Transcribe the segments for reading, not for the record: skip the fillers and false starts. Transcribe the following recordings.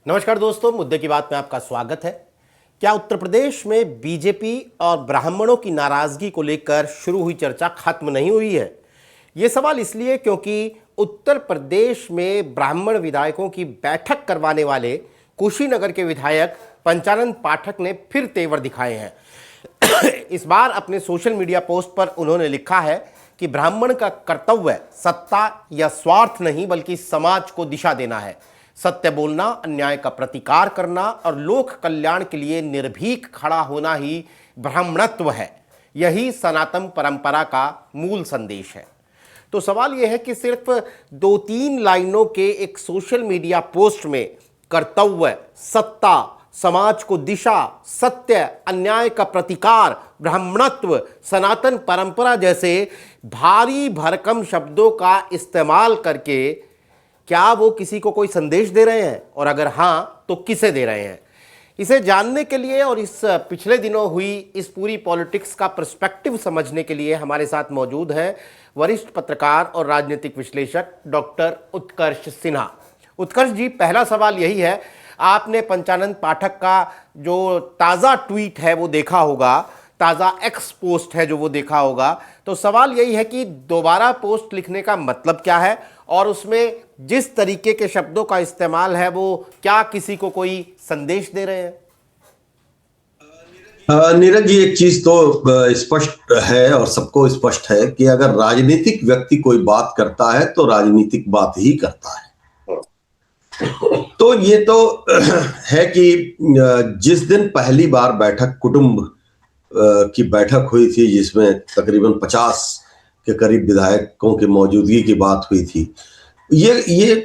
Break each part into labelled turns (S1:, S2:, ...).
S1: नमस्कार दोस्तों, मुद्दे की बात में आपका स्वागत है। क्या उत्तर प्रदेश में बीजेपी और ब्राह्मणों की नाराजगी को लेकर शुरू हुई चर्चा खत्म नहीं हुई है? ये सवाल इसलिए क्योंकि उत्तर प्रदेश में ब्राह्मण विधायकों की बैठक करवाने वाले कुशीनगर के विधायक पंचानन पाठक ने फिर तेवर दिखाए हैं। इस बार अपने सोशल मीडिया पोस्ट पर उन्होंने लिखा है कि ब्राह्मण का कर्तव्य सत्ता या स्वार्थ नहीं बल्कि समाज को दिशा देना है। सत्य बोलना, अन्याय का प्रतिकार करना और लोक कल्याण के लिए निर्भीक खड़ा होना ही ब्राह्मणत्व है। यही सनातन परंपरा का मूल संदेश है। तो सवाल यह है कि सिर्फ 2-3 लाइनों के एक सोशल मीडिया पोस्ट में कर्तव्य, सत्ता, समाज को दिशा, सत्य, अन्याय का प्रतिकार, ब्राह्मणत्व, सनातन परंपरा जैसे भारी भरकम शब्दों का इस्तेमाल करके क्या वो किसी को कोई संदेश दे रहे हैं, और अगर हाँ तो किसे दे रहे हैं? इसे जानने के लिए और इस पिछले दिनों हुई इस पूरी पॉलिटिक्स का पर्सपेक्टिव समझने के लिए हमारे साथ मौजूद हैं वरिष्ठ पत्रकार और राजनीतिक विश्लेषक डॉक्टर उत्कर्ष सिन्हा। उत्कर्ष जी, पहला सवाल यही है, आपने पंचानन पाठक का जो ताज़ा ट्वीट है वो देखा होगा, ताज़ा एक्स पोस्ट है जो वो देखा होगा, तो सवाल यही है कि दोबारा पोस्ट लिखने का मतलब क्या है और उसमें जिस तरीके के शब्दों का इस्तेमाल है वो क्या किसी को कोई संदेश दे रहे हैं?
S2: नीरज जी, एक चीज तो स्पष्ट है और सबको स्पष्ट है कि अगर राजनीतिक व्यक्ति कोई बात करता है तो राजनीतिक बात ही करता है। तो ये तो है कि जिस दिन पहली बार बैठक कुटुंब की बैठक हुई थी जिसमें तकरीबन 50 के करीब विधायकों की मौजूदगी की बात हुई थी, ये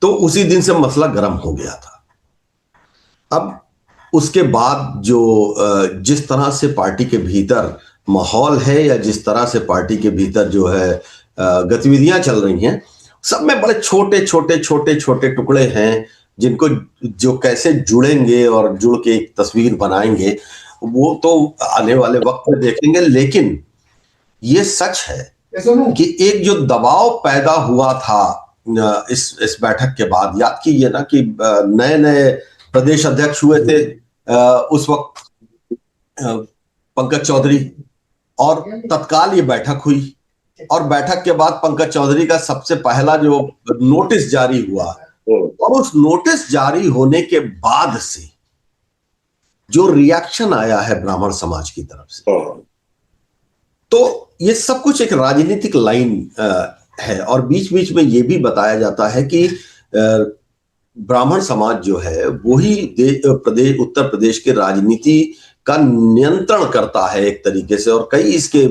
S2: तो उसी दिन से मसला गर्म हो गया था। अब उसके बाद जो जिस तरह से पार्टी के भीतर माहौल है या जिस तरह से पार्टी के भीतर जो है गतिविधियां चल रही हैं, सब में बड़े छोटे छोटे छोटे छोटे टुकड़े हैं जिनको जो कैसे जुड़ेंगे और जुड़ के एक तस्वीर बनाएंगे वो तो आने वाले वक्त में देखेंगे। लेकिन ये सच है कि एक जो दबाव पैदा हुआ था इस बैठक के बाद, याद कीजिए ना कि नए नए प्रदेश अध्यक्ष हुए थे उस वक्त पंकज चौधरी, और तत्काल ये बैठक हुई और बैठक के बाद पंकज चौधरी का सबसे पहला जो नोटिस जारी हुआ और उस नोटिस जारी होने के बाद से जो रिएक्शन आया है ब्राह्मण समाज की तरफ से, तो ये सब कुछ एक राजनीतिक लाइन है। और बीच बीच में ये भी बताया जाता है कि ब्राह्मण समाज जो है वही उत्तर प्रदेश के राजनीति का नियंत्रण करता है एक तरीके से, और कई इसके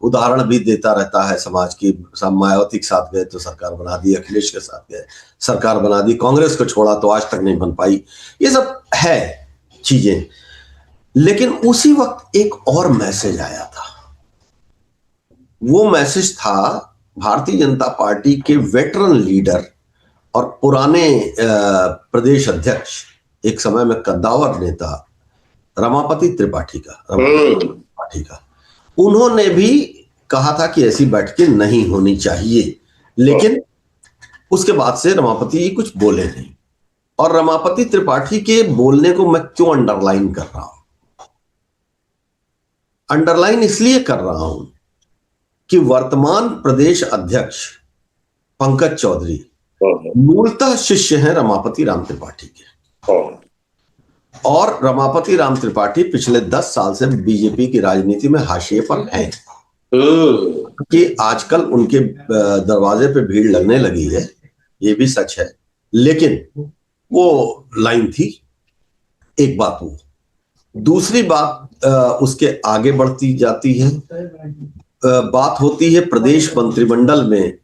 S2: उदाहरण भी देता रहता है समाज की। मायावती के साथ गए तो सरकार बना दी, अखिलेश के साथ गए सरकार बना दी, कांग्रेस को छोड़ा तो आज तक नहीं बन पाई। ये सब है चीजें। लेकिन उसी वक्त एक और मैसेज आया था। वो मैसेज था भारतीय जनता पार्टी के वेटरन लीडर और पुराने प्रदेश अध्यक्ष, एक समय में कद्दावर नेता रमापति त्रिपाठी का उन्होंने भी कहा था कि ऐसी बैठकें नहीं होनी चाहिए। लेकिन उसके बाद से रमापति जी कुछ बोले नहीं। और रमापति त्रिपाठी के बोलने को मैं क्यों अंडरलाइन कर रहा हूं? अंडरलाइन इसलिए कर रहा हूं कि वर्तमान प्रदेश अध्यक्ष पंकज चौधरी मूलतः शिष्य हैं रमापति राम त्रिपाठी के, और रमापति राम त्रिपाठी पिछले 10 साल से बीजेपी की राजनीति में हाशिए पर हैं कि आजकल उनके दरवाजे पे भीड़ लगने लगी है, ये भी सच है। लेकिन वो लाइन थी, एक बात वो। दूसरी बात उसके आगे बढ़ती जाती है, बात होती है प्रदेश मंत्रिमंडल में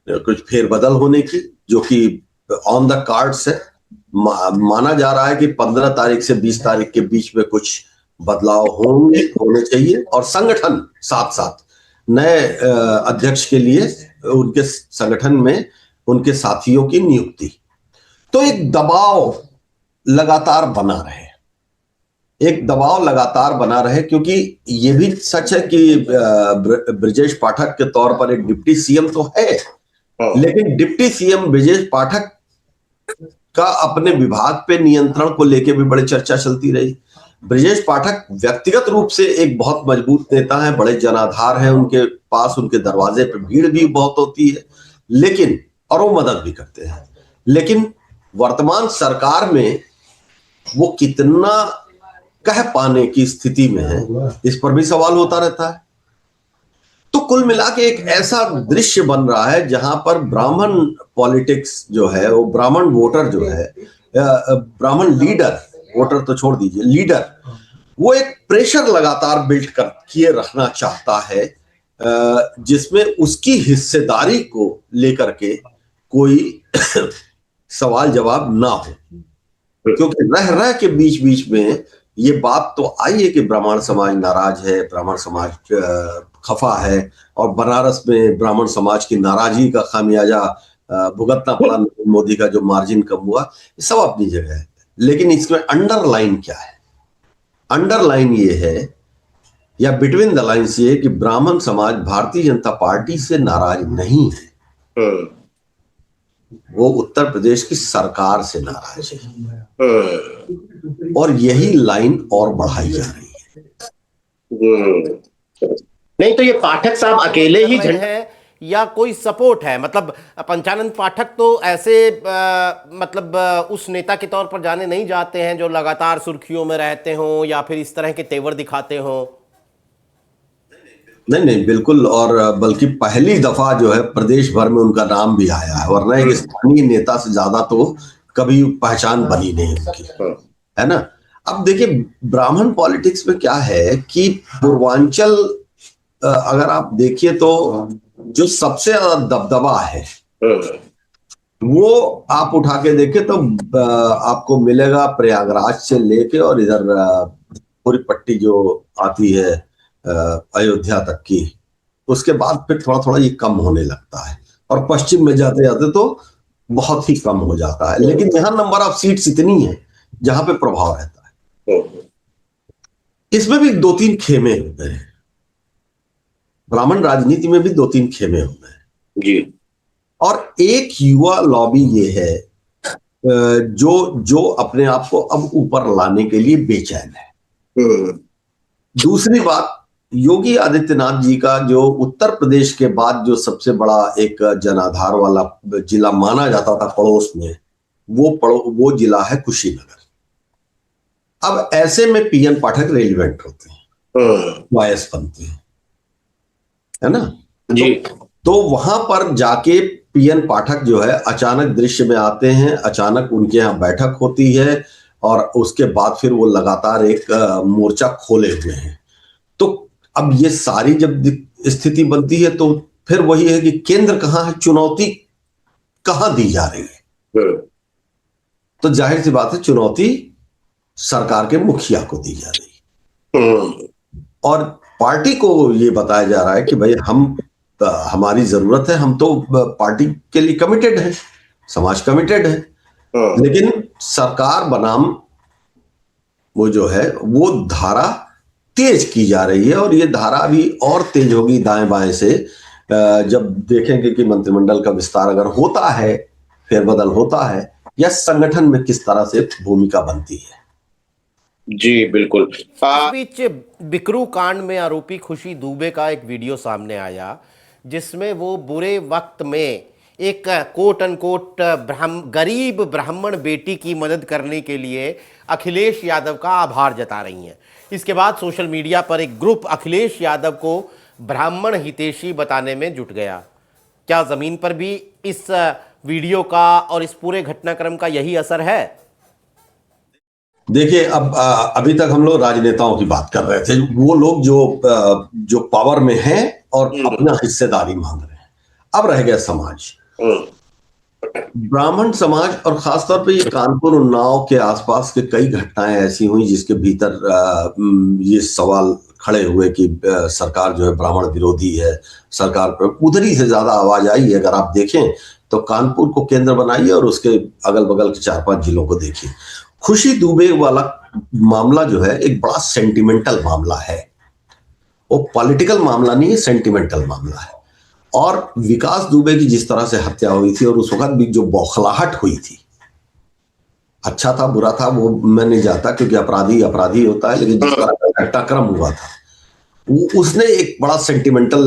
S2: कुछ फेरबदल होने की, जो कि ऑन द कार्ड्स है। माना जा रहा है कि 15 तारीख से 20 तारीख के बीच में कुछ बदलाव होने चाहिए, और संगठन साथ साथ नए अध्यक्ष के लिए उनके संगठन में उनके साथियों की नियुक्ति। तो एक दबाव लगातार बना रहे, क्योंकि ये भी सच है कि ब्रजेश पाठक के तौर पर एक डिप्टी सीएम तो है, लेकिन डिप्टी सीएम ब्रजेश पाठक का अपने विभाग पे नियंत्रण को लेके भी बड़ी चर्चा चलती रही। ब्रजेश पाठक व्यक्तिगत रूप से एक बहुत मजबूत नेता है, बड़े जनाधार हैं उनके पास, उनके दरवाजे पे भीड़ भी बहुत होती है, लेकिन और वो मदद भी करते हैं, लेकिन वर्तमान सरकार में वो कितना कह पाने की स्थिति में है, इस पर भी सवाल होता रहता है। तो कुल मिला के एक ऐसा दृश्य बन रहा है जहां पर ब्राह्मण पॉलिटिक्स जो है, वो ब्राह्मण वोटर जो है, ब्राह्मण लीडर, वोटर तो छोड़ दीजिए, लीडर, वो एक प्रेशर लगातार बिल्ड कर किए रखना चाहता है, जिसमें उसकी हिस्सेदारी को लेकर के कोई सवाल जवाब ना हो, क्योंकि रह रह के बीच बीच में ये बात तो आई है कि ब्राह्मण समाज नाराज है, ब्राह्मण समाज खफा है, और बनारस में ब्राह्मण समाज की नाराजगी का खामियाजा भुगतना पड़ा, मोदी का जो मार्जिन कम हुआ, ये सब अपनी जगह है। लेकिन इसमें अंडरलाइन क्या है? अंडरलाइन ये है, या बिटवीन द लाइन्स ये है कि ब्राह्मण समाज भारतीय जनता पार्टी से नाराज नहीं है, वो उत्तर प्रदेश की सरकार से नाराज है, और यही लाइन और बढ़ाई जा रही है।
S1: नहीं तो ये पाठक साहब अकेले ही झंडा है या कोई सपोर्ट है? मतलब पंचानंद पाठक तो ऐसे मतलब उस नेता के तौर पर जाने नहीं जाते हैं जो लगातार सुर्खियों में रहते हों या फिर इस तरह के तेवर दिखाते हों।
S2: नहीं, बिल्कुल, और बल्कि पहली दफा जो है प्रदेश भर में उनका नाम भी आया है, वरना एक स्थानीय नेता से ज्यादा तो कभी पहचान बनी नहीं उनकी, है ना। अब देखिए, ब्राह्मण पॉलिटिक्स में क्या है कि पूर्वांचल, अगर आप देखिए तो जो सबसे ज्यादा दबदबा है वो आप उठा के देखें तो आपको मिलेगा प्रयागराज से लेके और इधर पूरी पट्टी जो आती है अयोध्या तक की, उसके बाद फिर थोड़ा थोड़ा ये कम होने लगता है, और पश्चिम में जाते जाते तो बहुत ही कम हो जाता है। लेकिन यहाँ नंबर ऑफ सीट्स इतनी है जहां पे प्रभाव रहता है। इसमें भी 2-3 खेमे हो गए, ब्राह्मण राजनीति में भी 2-3 खेमे हो गए जी। और एक युवा लॉबी ये है जो अपने आप को अब ऊपर लाने के लिए बेचैन है। दूसरी बात, योगी आदित्यनाथ जी का जो उत्तर प्रदेश के बाद जो सबसे बड़ा एक जनाधार वाला जिला माना जाता था पड़ोस में, वो जिला है कुशीनगर। अब ऐसे में पीएन पाठक रेलिवेंट होते हैं, वायस बनते हैं, है ना जी। तो वहां पर जाके पीएन पाठक जो है अचानक दृश्य में आते हैं, अचानक उनके यहाँ बैठक होती है, और उसके बाद फिर वो लगातार एक मोर्चा खोले हुए हैं। तो अब ये सारी जब स्थिति बनती है तो फिर वही है कि केंद्र कहाँ है, चुनौती कहाँ दी जा रही है। तो जाहिर सी बात है चुनौती सरकार के मुखिया को दी जा रही है, और पार्टी को ये बताया जा रहा है कि भाई हमारी जरूरत है, हम तो पार्टी के लिए कमिटेड है, समाज कमिटेड है, लेकिन सरकार बनाम वो जो है वो धारा तेज की जा रही है, और ये धारा अभी और तेज होगी दाएं बाएं से, जब देखेंगे कि मंत्रिमंडल का विस्तार अगर होता है, फेरबदल होता है, या संगठन में किस तरह से भूमिका बनती है।
S1: जी बिल्कुल। इस बीच बिकरू कांड में आरोपी खुशी दुबे का एक वीडियो सामने आया जिसमें वो बुरे वक्त में एक कोट अनकोट गरीब ब्राह्मण बेटी की मदद करने के लिए अखिलेश यादव का आभार जता रही हैं। इसके बाद सोशल मीडिया पर एक ग्रुप अखिलेश यादव को ब्राह्मण हितैषी बताने में जुट गया। क्या जमीन पर भी इस वीडियो का और इस पूरे घटनाक्रम का यही असर है?
S2: देखिए, अब अभी तक हम लोग राजनेताओं की बात कर रहे थे, वो लोग जो पावर में हैं और अपना हिस्सेदारी मांग रहे हैं। अब रह गया समाज, ब्राह्मण समाज, और खासतौर पे ये कानपुर उन्नाव के आसपास के कई घटनाएं ऐसी हुई जिसके भीतर ये सवाल खड़े हुए कि सरकार जो है ब्राह्मण विरोधी है, सरकार पर उधरी से ज्यादा आवाज आई है। अगर आप देखें तो कानपुर को केंद्र बनाइए और उसके अगल बगल के 4-5 जिलों को देखिए। खुशी दुबे वाला मामला जो है एक बड़ा सेंटिमेंटल मामला है, वो पॉलिटिकल मामला नहीं है, सेंटिमेंटल मामला है। और विकास दुबे की जिस तरह से हत्या हुई थी और उस वक्त भी जो बौखलाहट हुई थी अच्छा था बुरा था वो मैं नहीं जानता, क्योंकि अपराधी अपराधी होता है, लेकिन जिस तरह का घटनाक्रम हुआ था उसने एक बड़ा सेंटिमेंटल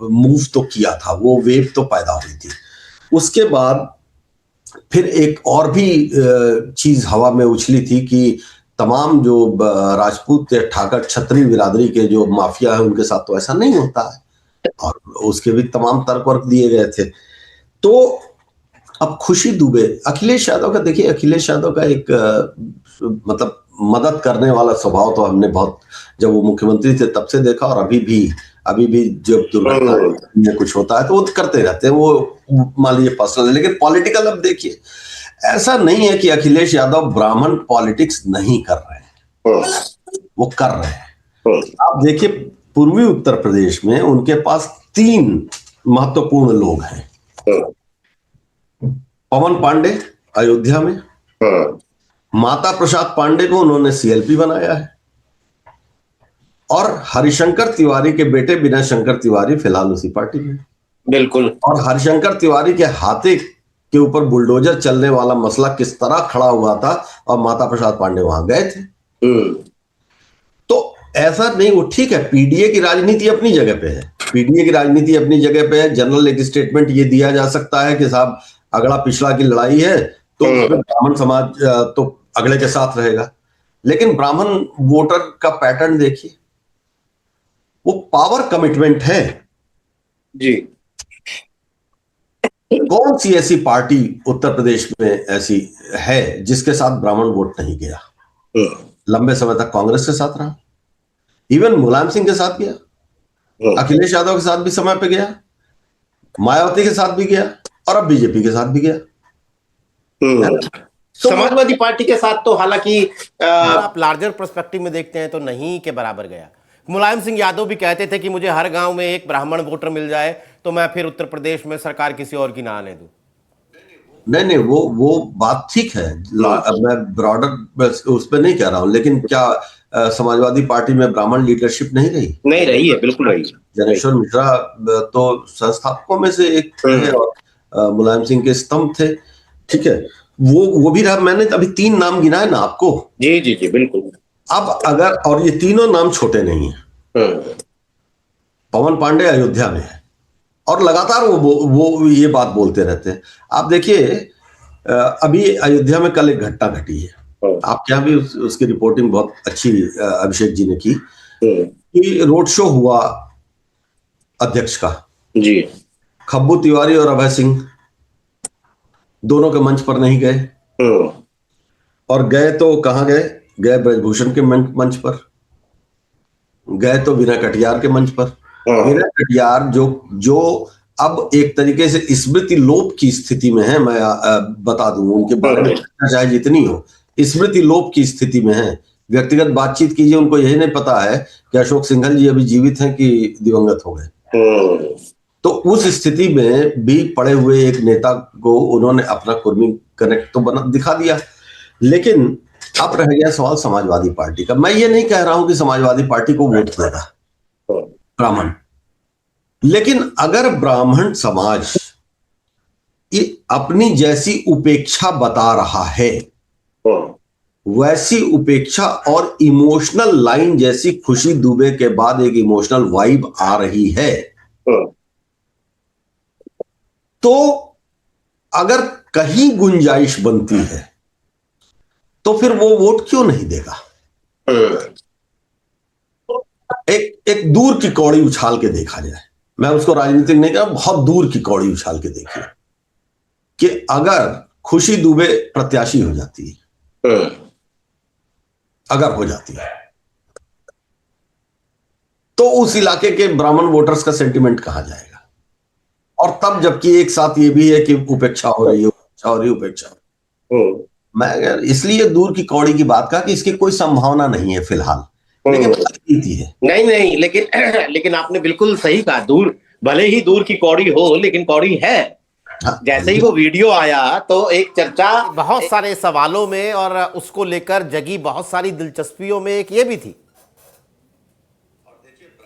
S2: मूव तो किया था, वो वेव तो पैदा हुई थी। उसके बाद फिर एक और भी चीज हवा में उछली थी कि तमाम जो राजपूत या ठाकर क्षत्रिय बिरादरी के जो माफिया है उनके साथ तो ऐसा नहीं होता है, और उसके भी तमाम तर्क वर्क दिए गए थे। तो अब खुशी दुबे, अखिलेश यादव का देखिए, अखिलेश यादव का एक मतलब मदद करने वाला स्वभाव तो हमने बहुत, जब वो मुख्यमंत्री थे तब से देखा, और अभी भी जब दुर्घटना में कुछ होता है तो वो करते रहते हैं, वो मान लीजिए पर्सनल है। लेकिन पॉलिटिकल अब देखिए, ऐसा नहीं है कि अखिलेश यादव ब्राह्मण पॉलिटिक्स नहीं कर रहे हैं, वो कर रहे हैं। आप देखिए पूर्वी उत्तर प्रदेश में उनके पास 3 महत्वपूर्ण लोग हैं। पवन पांडे अयोध्या में, माता प्रसाद पांडे को उन्होंने सीएलपी बनाया है, और हरिशंकर तिवारी के बेटे विनय शंकर तिवारी फिलहाल उसी पार्टी में।
S3: बिल्कुल।
S2: और हरिशंकर तिवारी के हाथे के ऊपर बुलडोजर चलने वाला मसला किस तरह खड़ा हुआ था, और माता प्रसाद पांडे वहां गए थे। तो ऐसा नहीं, वो ठीक है, पीडीए की राजनीति अपनी जगह पे है, पीडीए की राजनीति अपनी जगह पे है। जनरल एक स्टेटमेंट ये दिया जा सकता है कि साहब अगला पिछड़ा की लड़ाई है, तो ब्राह्मण समाज तो अगले के साथ रहेगा। लेकिन ब्राह्मण वोटर का पैटर्न देखिए, वो पावर कमिटमेंट है
S3: जी।
S2: कौन सी ऐसी पार्टी उत्तर प्रदेश में ऐसी है जिसके साथ ब्राह्मण वोट नहीं गया? लंबे समय तक कांग्रेस के साथ रहा, इवन मुलायम सिंह के साथ गया, अखिलेश यादव के साथ भी समय पे गया, मायावती के साथ भी गया, और अब बीजेपी के साथ भी गया।
S3: समाजवादी पार्टी के साथ तो हालांकि
S1: आप लार्जर पर्सपेक्टिव में देखते हैं तो नहीं के बराबर गया। मुलायम सिंह यादव भी कहते थे कि मुझे हर गांव में एक ब्राह्मण वोटर मिल जाए तो मैं फिर उत्तर प्रदेश में सरकार किसी और की ना आने दूं।
S2: नहीं, वो बात ठीक है, मैं ब्रॉडर उस पर नहीं कह रहा हूं, लेकिन क्या समाजवादी पार्टी में ब्राह्मण लीडरशिप नहीं रही?
S3: नहीं रही है, बिल्कुल रही है।
S2: जनेश्वर मिश्रा तो संस्थापकों में से एक थे, और मुलायम सिंह के स्तंभ थे, ठीक है, वो भी रहा। मैंने अभी 3 नाम गिनाए ना आपको।
S3: जी जी जी, बिल्कुल।
S2: अब अगर, और ये तीनों नाम छोटे नहीं है, पवन पांडे अयोध्या में है, और लगातार वो ये बात बोलते रहते हैं। आप देखिए अभी अयोध्या में कल एक घटना घटी है, आपके यहाँ भी उसकी रिपोर्टिंग बहुत अच्छी अभिषेक जी ने की, कि रोड शो हुआ अध्यक्ष का
S3: जी।
S2: खब्बू तिवारी और अभय सिंह दोनों के मंच पर नहीं गए, और गए तो कहां गए ब्रजभूषण के मंच पर गए, तो विनय कटियार के मंच पर। विनय कटियार जो अब एक तरीके से स्मृति लोप की स्थिति में है, मैं बता दूं, उनके बारे में चाहे जितनी हो, स्मृति लोप की स्थिति में है। व्यक्तिगत बातचीत कीजिए, उनको यही नहीं पता है कि अशोक सिंघल जी अभी जीवित हैं कि दिवंगत हो गए। तो उस स्थिति में भी पड़े हुए एक नेता को उन्होंने अपना कुर्मी कनेक्ट तो दिखा दिया। लेकिन अब रह गया सवाल समाजवादी पार्टी का। मैं ये नहीं कह रहा हूं कि समाजवादी पार्टी को वोट देगा ब्राह्मण, लेकिन अगर ब्राह्मण समाज ये अपनी जैसी उपेक्षा बता रहा है, वैसी उपेक्षा और इमोशनल लाइन जैसी खुशी दुबे के बाद एक इमोशनल वाइब आ रही है, तो अगर कहीं गुंजाइश बनती है तो फिर वो वोट क्यों नहीं देगा? एक दूर की कौड़ी उछाल के देखा जाए, मैं उसको राजनीतिक नहीं कह, बहुत दूर की कौड़ी उछाल के देखिए कि अगर खुशी दुबे प्रत्याशी हो जाती है, अगर हो जाती है, तो उस इलाके के ब्राह्मण वोटर्स का सेंटिमेंट कहां जाएगा? और तब जबकि एक साथ ये भी है कि उपेक्षा हो रही है, उपेक्षा। मैं इसलिए दूर की कौड़ी की बात कहा कि इसकी कोई संभावना नहीं है फिलहाल, लेकिन राजनीति है।
S3: नहीं, लेकिन आपने बिल्कुल सही कहा, दूर भले ही दूर की कौड़ी हो, लेकिन कौड़ी है। जैसे ही वो वीडियो आया तो एक चर्चा
S1: बहुत सारे सवालों में और उसको लेकर जगी बहुत सारी दिलचस्पियों में एक ये भी थी।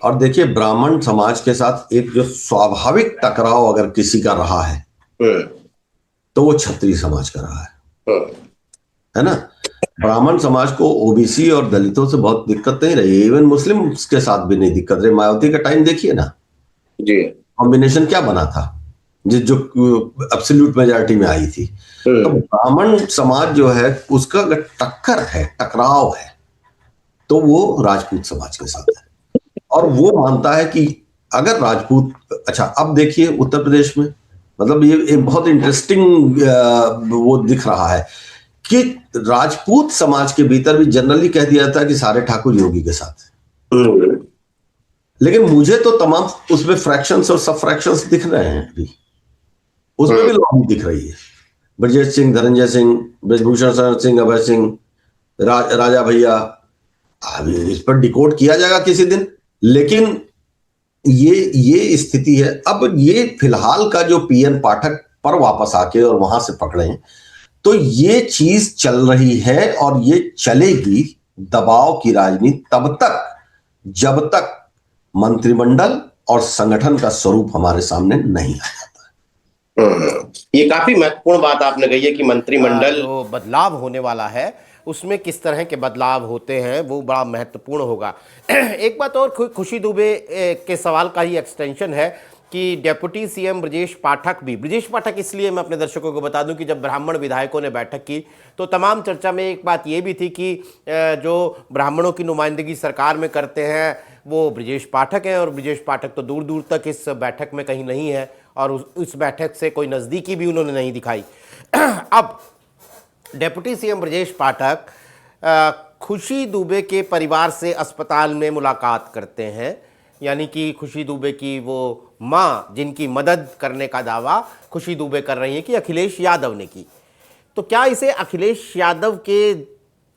S2: और देखिए ब्राह्मण समाज के साथ एक जो स्वाभाविक टकराव अगर किसी का रहा है तो वो क्षत्रिय समाज का रहा है। है ना। ब्राह्मण समाज को ओबीसी और दलितों से बहुत दिक्कत नहीं रही, इवन मुस्लिम के साथ भी नहीं दिक्कत रही। मायावती का टाइम देखिए ना,
S3: जी।
S2: कॉम्बिनेशन क्या बना था जो एब्सोल्यूट मेजॉरिटी में आई थी। तो ब्राह्मण समाज जो है उसका अगर टक्कर है, टकराव है, तो वो राजपूत समाज के साथ है। और वो मानता है कि अगर राजपूत, अच्छा अब देखिए उत्तर प्रदेश में, मतलब ये बहुत इंटरेस्टिंग वो दिख रहा है कि राजपूत समाज के भीतर भी जनरली कह दिया था कि सारे ठाकुर योगी के साथ है। लेकिन मुझे तो तमाम उसमें फ्रैक्शंस और सब फ्रैक्शंस दिख रहे हैं अभी, उसमें भी लॉबी दिख रही है। ब्रजेश सिंह, धनंजय सिंह, ब्रजभूषण शरण सिंह, अभय सिंह, राजा भैया, अभी इस पर डिकोड किया जाएगा किसी दिन। लेकिन ये स्थिति है। अब ये फिलहाल का जो पीएन पाठक पर वापस आके और वहां से पकड़े, तो ये चीज चल रही है और ये चलेगी, दबाव की राजनीति तब तक जब तक मंत्रिमंडल और संगठन का स्वरूप हमारे सामने नहीं आ जाता।
S3: ये काफी महत्वपूर्ण बात आपने कही है कि मंत्रिमंडल
S1: जो बदलाव होने वाला है उसमें किस तरह के बदलाव होते हैं वो बड़ा महत्वपूर्ण होगा। एक बात और, खुशी दुबे के सवाल का ही एक्सटेंशन है कि डेप्यूटी सीएम ब्रजेश पाठक इसलिए मैं अपने दर्शकों को बता दूं कि जब ब्राह्मण विधायकों ने बैठक की तो तमाम चर्चा में एक बात ये भी थी कि जो ब्राह्मणों की नुमाइंदगी सरकार में करते हैं वो ब्रजेश पाठक हैं, और ब्रजेश पाठक तो दूर दूर तक इस बैठक में कहीं नहीं है और उस बैठक से कोई नज़दीकी भी उन्होंने नहीं दिखाई। अब डेप्यूटी सीएम ब्रजेश पाठक खुशी दुबे के परिवार से अस्पताल में मुलाकात करते हैं, यानी कि खुशी दुबे की वो मां जिनकी मदद करने का दावा खुशी दुबे कर रही है कि अखिलेश यादव ने की। तो क्या इसे अखिलेश यादव के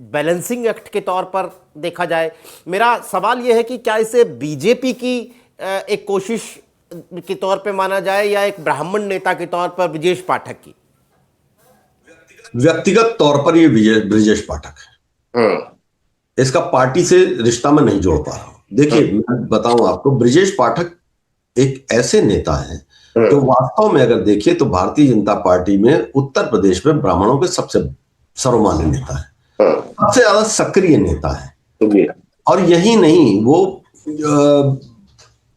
S1: बैलेंसिंग एक्ट के तौर पर देखा जाए? मेरा सवाल यह है कि क्या इसे बीजेपी की एक कोशिश के तौर पे माना जाए या एक ब्राह्मण नेता के तौर पर ब्रजेश पाठक की?
S2: व्यक्तिगत तौर पर ये ब्रजेश पाठक है, इसका पार्टी से रिश्ता में नहीं जोड़ पा रहा हूं। देखिए मैं बताऊं आपको, ब्रजेश पाठक एक ऐसे नेता हैं जो वास्तव में अगर देखिए तो भारतीय जनता पार्टी में उत्तर प्रदेश में ब्राह्मणों के सबसे सर्वमान्य नेता है, सबसे ज्यादा सक्रिय नेता है। और यही नहीं, वो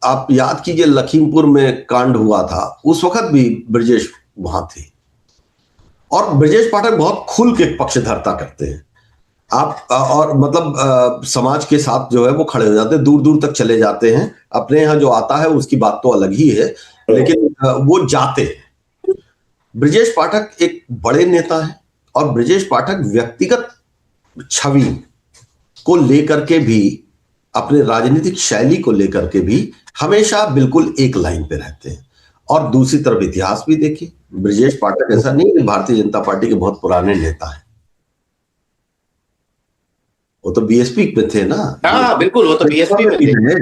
S2: आप याद कीजिए लखीमपुर में कांड हुआ था, उस वक्त भी ब्रजेश वहां थे। और ब्रजेश पाठक बहुत खुल के पक्षधरता करते हैं आप, और मतलब समाज के साथ जो है वो खड़े हो जाते हैं, दूर दूर तक चले जाते हैं। अपने यहाँ जो आता है उसकी बात तो अलग ही है, लेकिन वो जाते हैं। ब्रजेश पाठक एक बड़े नेता है और ब्रजेश पाठक व्यक्तिगत छवि को लेकर के भी, अपने राजनीतिक शैली को लेकर के भी हमेशा बिल्कुल एक लाइन पे रहते हैं। और दूसरी तरफ इतिहास भी देखिए, ब्रजेश पाठक ऐसा नहीं कि भारतीय जनता पार्टी के बहुत पुराने नेता हैं, वो तो बीएसपी में थे ना।
S3: हाँ बिल्कुल, वो तो बीएसपी में थे,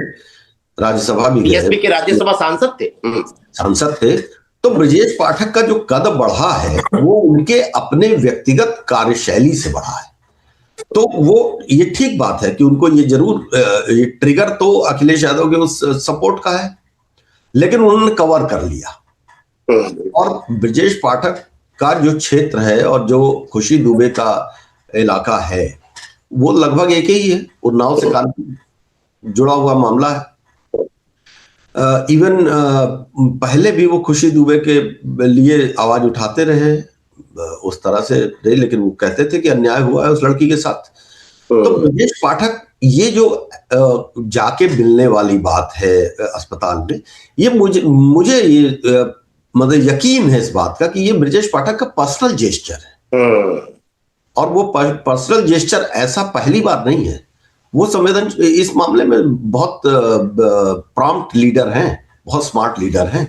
S2: राज्यसभा भी
S3: बीएसपी के राज्यसभा सांसद थे। तो ब्रजेश पाठक का जो कद बढ़ा है वो उनके अपने व्यक्तिगत कार्यशैली से बढ़ा है। तो वो ये ठीक बात है कि उनको ये जरूर, ये ट्रिगर तो अखिलेश यादव के उस सपोर्ट का है, लेकिन उन्होंने कवर कर लिया। और ब्रजेश पाठक का जो क्षेत्र है और जो खुशी दुबे का इलाका है वो लगभग एक ही है, उन्नाव से काफी जुड़ा हुआ मामला है। इवन पहले भी वो खुशी दुबे के लिए आवाज उठाते रहे, उस तरह से रहे, लेकिन वो कहते थे कि अन्याय हुआ है उस लड़की के साथ। तो ब्रजेश पाठक ये जो जाके मिलने वाली बात है अस्पताल में, ये मुझे ये मतलब यकीन है इस बात का कि ये ब्रजेश पाठक का पर्सनल जेस्चर है। और वो पर्सनल जेस्चर ऐसा पहली बार नहीं है, वो संवेदनशील इस मामले में बहुत प्रॉम्प्ट लीडर हैं, बहुत स्मार्ट लीडर हैं,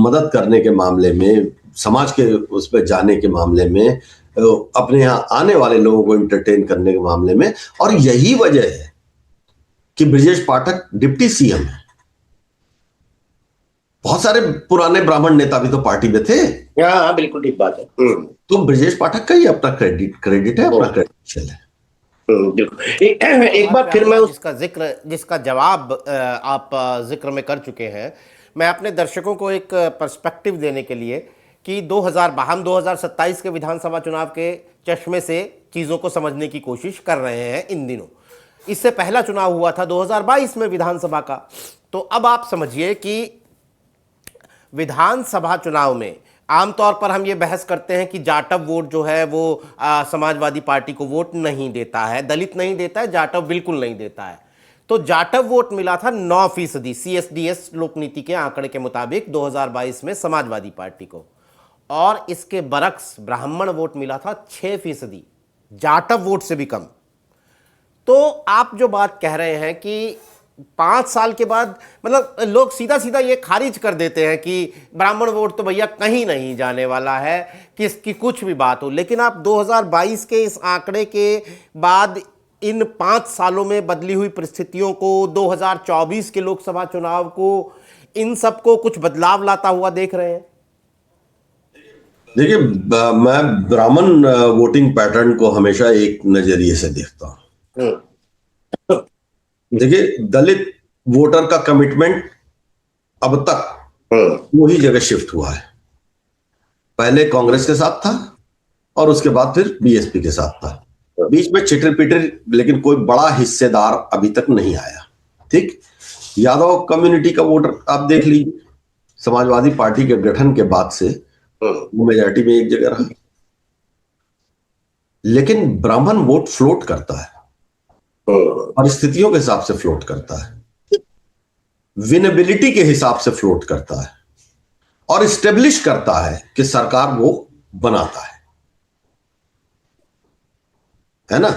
S3: मदद करने के मामले में, समाज के उस पर जाने के मामले में, अपने यहाँ आने वाले लोगों को एंटरटेन करने के मामले में। और यही वजह है कि ब्रजेश पाठक डिप्टी सीएम है। बहुत सारे पुराने ब्राह्मण नेता भी तो पार्टी में थे। हाँ बिल्कुल ठीक बात है।
S2: तो ब्रजेश पाठक का ही अपना क्रेडिट है, अपना क्रेडेंशियल है।
S3: एक बार फिर मैं
S1: जिसका जवाब आप जिक्र में कर चुके हैं, मैं अपने दर्शकों को एक पर्सपेक्टिव देने के लिए कि 2027 के विधानसभा चुनाव के चश्मे से चीज़ों को समझने की कोशिश कर रहे हैं इन दिनों। इससे पहला चुनाव हुआ था 2022 में विधानसभा का। तो अब आप समझिए कि विधानसभा चुनाव में आमतौर पर हम ये बहस करते हैं कि जाटव वोट जो है वो समाजवादी पार्टी को वोट नहीं देता है, दलित नहीं देता है, जाटव बिल्कुल नहीं देता है। तो जाटव वोट मिला था 9% CSDS लोक नीति के आंकड़े के मुताबिक 2022 में समाजवादी पार्टी को, और इसके बरक्स ब्राह्मण वोट मिला था 6%, जाटव वोट से भी कम। तो आप जो बात कह रहे हैं कि 5 साल के बाद, मतलब लोग सीधा सीधा ये खारिज कर देते हैं कि ब्राह्मण वोट तो भैया कहीं नहीं जाने वाला है, किसकी कुछ भी बात हो। लेकिन आप 2022 के इस आंकड़े के बाद इन 5 सालों में बदली हुई परिस्थितियों को, 2024 के लोकसभा चुनाव को, इन सबको कुछ बदलाव लाता हुआ देख रहे हैं।
S2: देखिए, मैं ब्राह्मण वोटिंग पैटर्न को हमेशा एक नजरिए से देखता हूं। देखिए, दलित वोटर का कमिटमेंट अब तक वही जगह शिफ्ट हुआ है। पहले कांग्रेस के साथ था और उसके बाद फिर बीएसपी के साथ था। बीच में चिटर पिटर, लेकिन कोई बड़ा हिस्सेदार अभी तक नहीं आया। ठीक, यादव कम्युनिटी का वोटर आप देख लीजिए, समाजवादी पार्टी के गठन के बाद से वो मेजॉरिटी में एक जगह रहा। लेकिन ब्राह्मण वोट फ्लोट करता है, परिस्थितियों के हिसाब से फ्लोट करता है, विनेबिलिटी के हिसाब से फ्लोट करता है, और इस्टेब्लिश करता है कि सरकार वो बनाता है ना।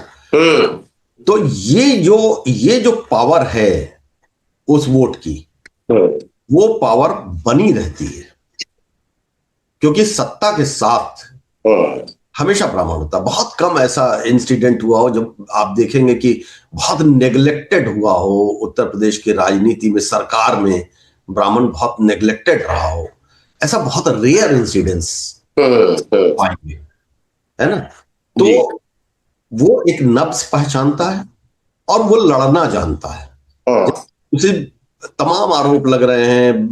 S2: तो ये जो पावर है उस वोट की, वो पावर बनी रहती है, क्योंकि सत्ता के साथ हमेशा ब्राह्मण होता है। बहुत कम ऐसा इंसिडेंट हुआ हो जब आप देखेंगे कि बहुत नेग्लेक्टेड हुआ हो उत्तर प्रदेश की राजनीति में, सरकार में ब्राह्मण बहुत नेग्लेक्टेड रहा हो। ऐसा बहुत रेयर इंसिडेंट्स पाएंगे, है ना। तो वो एक नब्ज पहचानता है और वो लड़ना जानता है। उसे तमाम आरोप लग रहे हैं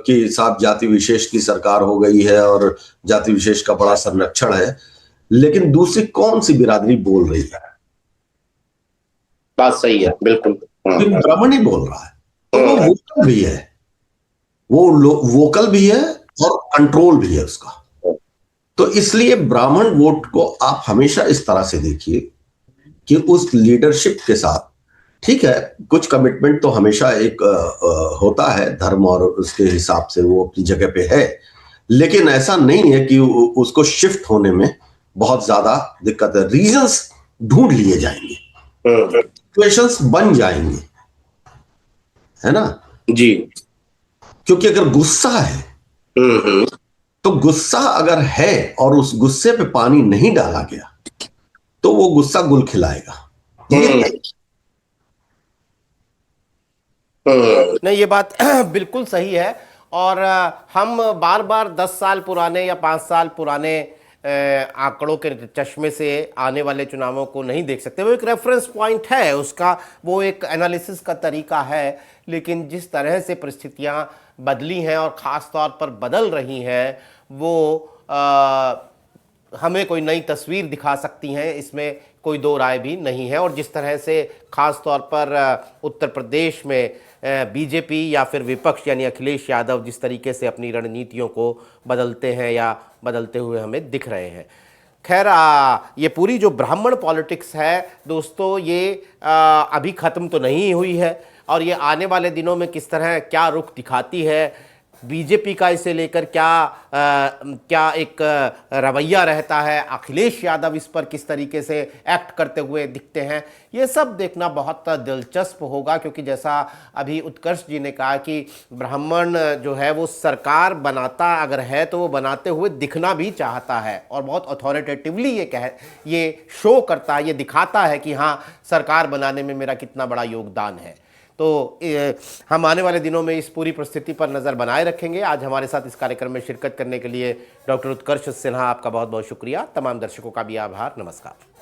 S2: कि साहब जाति विशेष की सरकार हो गई है और जाति विशेष का बड़ा संरक्षण है, लेकिन दूसरी कौन सी बिरादरी बोल रही है?
S1: बात सही है, बिल्कुल।
S2: ब्राह्मण ही बोल रहा है। तो वो वोकल भी है, वो वोकल भी है और कंट्रोल भी है उसका। तो इसलिए ब्राह्मण वोट को आप हमेशा इस तरह से देखिए कि उस लीडरशिप के साथ, ठीक है, कुछ कमिटमेंट तो हमेशा एक होता है, धर्म और उसके हिसाब से वो अपनी जगह पे है, लेकिन ऐसा नहीं है कि उसको शिफ्ट होने में बहुत ज्यादा दिक्कत है। रीजंस ढूंढ लिए जाएंगे, सिचुएशंस बन जाएंगे, है ना
S1: जी।
S2: क्योंकि अगर गुस्सा है तो गुस्सा अगर है और उस गुस्से पे पानी नहीं डाला गया तो वो गुस्सा गुल खिलाएगा।
S1: नहीं, ये बात बिल्कुल सही है। और हम बार बार 10 साल पुराने या 5 साल पुराने आंकड़ों के चश्मे से आने वाले चुनावों को नहीं देख सकते। वो एक रेफरेंस पॉइंट है उसका, वो एक एनालिसिस का तरीका है। लेकिन जिस तरह से परिस्थितियां बदली हैं और ख़ास तौर पर बदल रही हैं, वो हमें कोई नई तस्वीर दिखा सकती हैं, इसमें कोई दो राय भी नहीं है। और जिस तरह से ख़ास तौर पर उत्तर प्रदेश में बीजेपी या फिर विपक्ष यानी अखिलेश यादव जिस तरीके से अपनी रणनीतियों को बदलते हैं या बदलते हुए हमें दिख रहे हैं। खैर, ये पूरी जो ब्राह्मण पॉलिटिक्स है दोस्तों, ये अभी ख़त्म तो नहीं हुई है, और ये आने वाले दिनों में किस तरह क्या रुख दिखाती है, बीजेपी का इसे लेकर क्या एक रवैया रहता है, अखिलेश यादव इस पर किस तरीके से एक्ट करते हुए दिखते हैं, ये सब देखना बहुत दिलचस्प होगा। क्योंकि जैसा अभी उत्कर्ष जी ने कहा कि ब्राह्मण जो है वो सरकार बनाता अगर है तो वो बनाते हुए दिखना भी चाहता है, और बहुत अथॉरिटेटिवली ये शो करता है, ये दिखाता है कि हाँ, सरकार बनाने में मेरा कितना बड़ा योगदान है। तो हम आने वाले दिनों में इस पूरी परिस्थिति पर नज़र बनाए रखेंगे। आज हमारे साथ इस कार्यक्रम में शिरकत करने के लिए डॉक्टर उत्कर्ष सिन्हा, आपका बहुत बहुत शुक्रिया। तमाम दर्शकों का भी आभार। नमस्कार।